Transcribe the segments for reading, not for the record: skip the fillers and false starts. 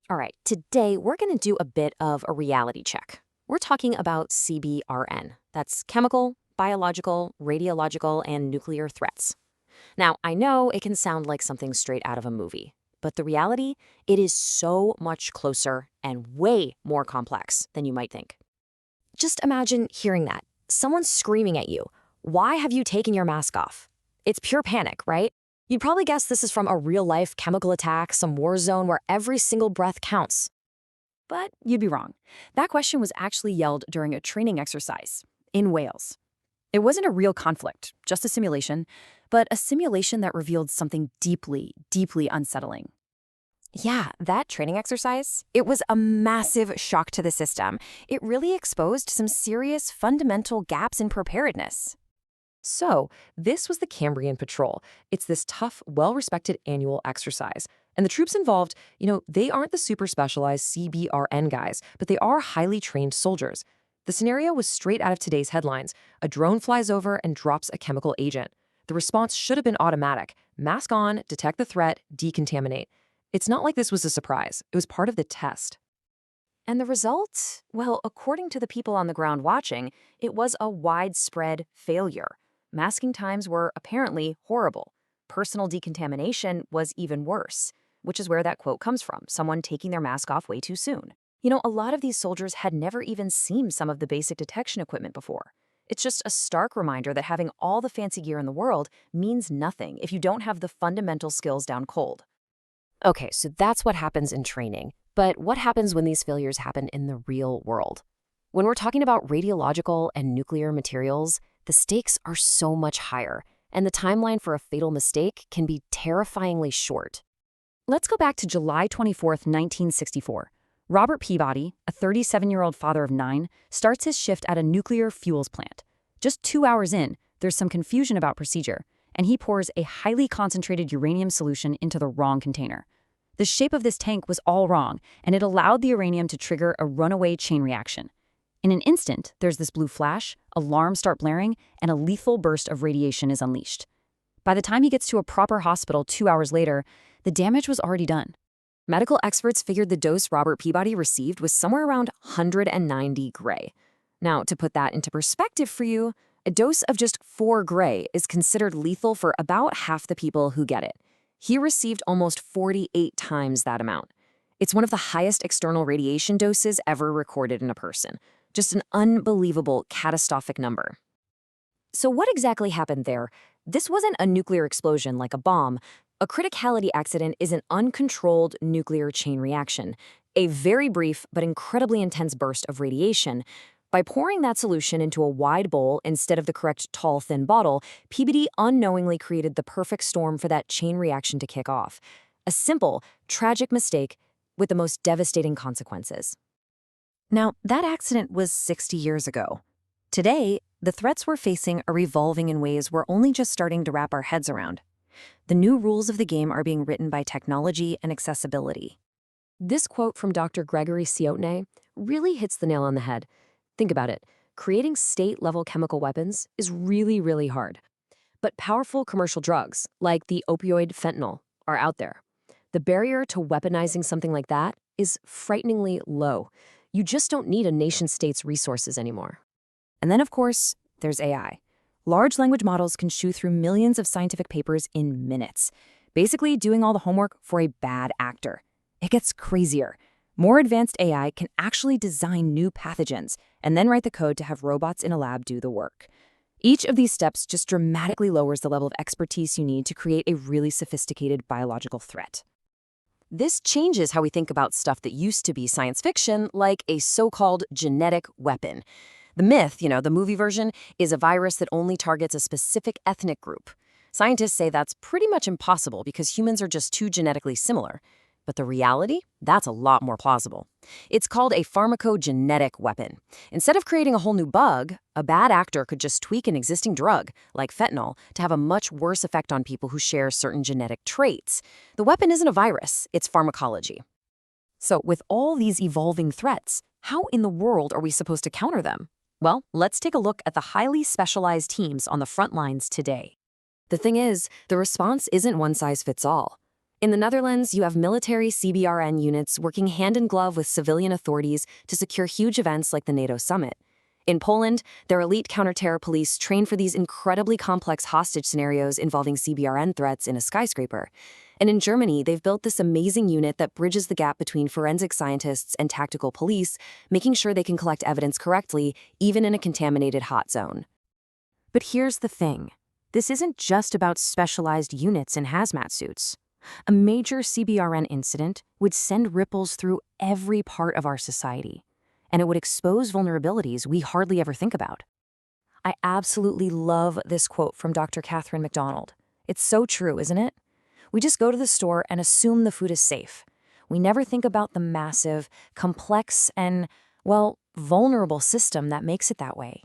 All right, today we're going to do a bit of a reality check. We're talking about CBRN. That's chemical, biological, radiological, and nuclear threats. Now, I know it can sound like something straight out of a movie, but the reality, it is so much closer and way more complex than you might think. Just imagine hearing that. Someone screaming at you, "Why have you taken your mask off?" It's pure panic, right? You'd probably guess this is from a real-life chemical attack, some war zone where every single breath counts. But you'd be wrong. That question was actually yelled during a training exercise in Wales. It wasn't a real conflict, just a simulation, but a simulation that revealed something deeply, deeply unsettling. Yeah, that training exercise, it was a massive shock to the system. It really exposed some serious fundamental gaps in preparedness. So, this was the Cambrian Patrol. It's this tough, well-respected annual exercise. And the troops involved, they aren't the super specialized CBRN guys, but they are highly trained soldiers. The scenario was straight out of today's headlines. A drone flies over and drops a chemical agent. The response should have been automatic. Mask on, detect the threat, decontaminate. It's not like this was a surprise. It was part of the test. And the result? Well, according to the people on the ground watching, it was a widespread failure. Masking times were apparently horrible. Personal decontamination was even worse, which is where that quote comes from, someone taking their mask off way too soon. A lot of these soldiers had never even seen some of the basic detection equipment before. It's just a stark reminder that having all the fancy gear in the world means nothing if you don't have the fundamental skills down cold. Okay, so that's what happens in training. But what happens when these failures happen in the real world? When we're talking about radiological and nuclear materials, the stakes are so much higher, and the timeline for a fatal mistake can be terrifyingly short. Let's go back to July 24th, 1964. Robert Peabody, a 37-year-old father of 9, starts his shift at a nuclear fuels plant. Just 2 hours in, there's some confusion about procedure, and he pours a highly concentrated uranium solution into the wrong container. The shape of this tank was all wrong, and it allowed the uranium to trigger a runaway chain reaction. In an instant, there's this blue flash, alarms start blaring, and a lethal burst of radiation is unleashed. By the time he gets to a proper hospital 2 hours later, the damage was already done. Medical experts figured the dose Robert Peabody received was somewhere around 190 gray. Now, to put that into perspective for you, a dose of just 4 gray is considered lethal for about half the people who get it. He received almost 48 times that amount. It's one of the highest external radiation doses ever recorded in a person. Just an unbelievable, catastrophic number. So what exactly happened there? This wasn't a nuclear explosion like a bomb. A criticality accident is an uncontrolled nuclear chain reaction, a very brief but incredibly intense burst of radiation. By pouring that solution into a wide bowl instead of the correct tall, thin bottle, Peabody unknowingly created the perfect storm for that chain reaction to kick off. A simple, tragic mistake with the most devastating consequences. Now, that accident was 60 years ago. Today, the threats we're facing are evolving in ways we're only just starting to wrap our heads around. The new rules of the game are being written by technology and accessibility. This quote from Dr. Gregory Ciotne really hits the nail on the head. Think about it. Creating state-level chemical weapons is really, really hard. But powerful commercial drugs, like the opioid fentanyl, are out there. The barrier to weaponizing something like that is frighteningly low. You just don't need a nation-state's resources anymore. And then, of course, there's AI. Large language models can chew through millions of scientific papers in minutes, basically doing all the homework for a bad actor. It gets crazier. More advanced AI can actually design new pathogens and then write the code to have robots in a lab do the work. Each of these steps just dramatically lowers the level of expertise you need to create a really sophisticated biological threat. This changes how we think about stuff that used to be science fiction, like a so-called genetic weapon. The myth, the movie version, is a virus that only targets a specific ethnic group. Scientists say that's pretty much impossible because humans are just too genetically similar. But the reality? That's a lot more plausible. It's called a pharmacogenetic weapon. Instead of creating a whole new bug, a bad actor could just tweak an existing drug, like fentanyl, to have a much worse effect on people who share certain genetic traits. The weapon isn't a virus, it's pharmacology. So with all these evolving threats, how in the world are we supposed to counter them? Well, let's take a look at the highly specialized teams on the front lines today. The thing is, the response isn't one size fits all. In the Netherlands, you have military CBRN units working hand in glove with civilian authorities to secure huge events like the NATO summit. In Poland, their elite counterterror police train for these incredibly complex hostage scenarios involving CBRN threats in a skyscraper. And in Germany, they've built this amazing unit that bridges the gap between forensic scientists and tactical police, making sure they can collect evidence correctly, even in a contaminated hot zone. But here's the thing. This isn't just about specialized units in hazmat suits. A major CBRN incident would send ripples through every part of our society, and it would expose vulnerabilities we hardly ever think about. I absolutely love this quote from Dr. Catherine McDonald. It's so true, isn't it? We just go to the store and assume the food is safe. We never think about the massive, complex, and, well, vulnerable system that makes it that way.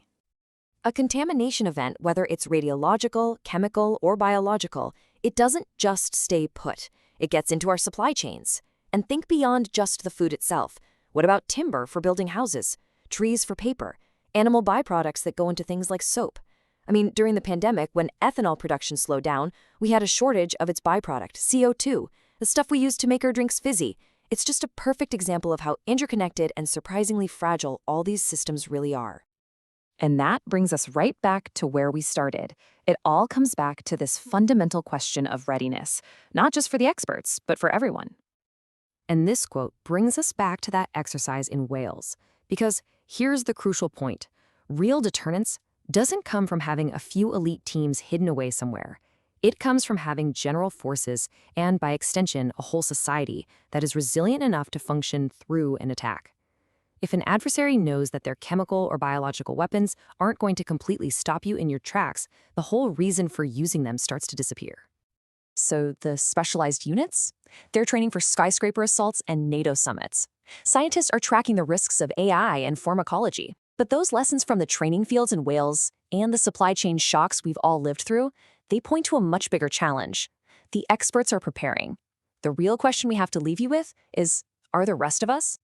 A contamination event, whether it's radiological, chemical, or biological, it doesn't just stay put. It gets into our supply chains. And think beyond just the food itself. What about timber for building houses, trees for paper, animal byproducts that go into things like soap? I mean, during the pandemic, when ethanol production slowed down, we had a shortage of its byproduct, CO2, the stuff we use to make our drinks fizzy. It's just a perfect example of how interconnected and surprisingly fragile all these systems really are. And that brings us right back to where we started. It all comes back to this fundamental question of readiness, not just for the experts, but for everyone. And this quote brings us back to that exercise in Wales, because here's the crucial point. Real deterrence doesn't come from having a few elite teams hidden away somewhere. It comes from having general forces and, by extension, a whole society that is resilient enough to function through an attack. If an adversary knows that their chemical or biological weapons aren't going to completely stop you in your tracks, the whole reason for using them starts to disappear. So the specialized units? They're training for skyscraper assaults and NATO summits. Scientists are tracking the risks of AI and pharmacology. But those lessons from the training fields in Wales and the supply chain shocks we've all lived through, they point to a much bigger challenge. The experts are preparing. The real question we have to leave you with is, are the rest of us?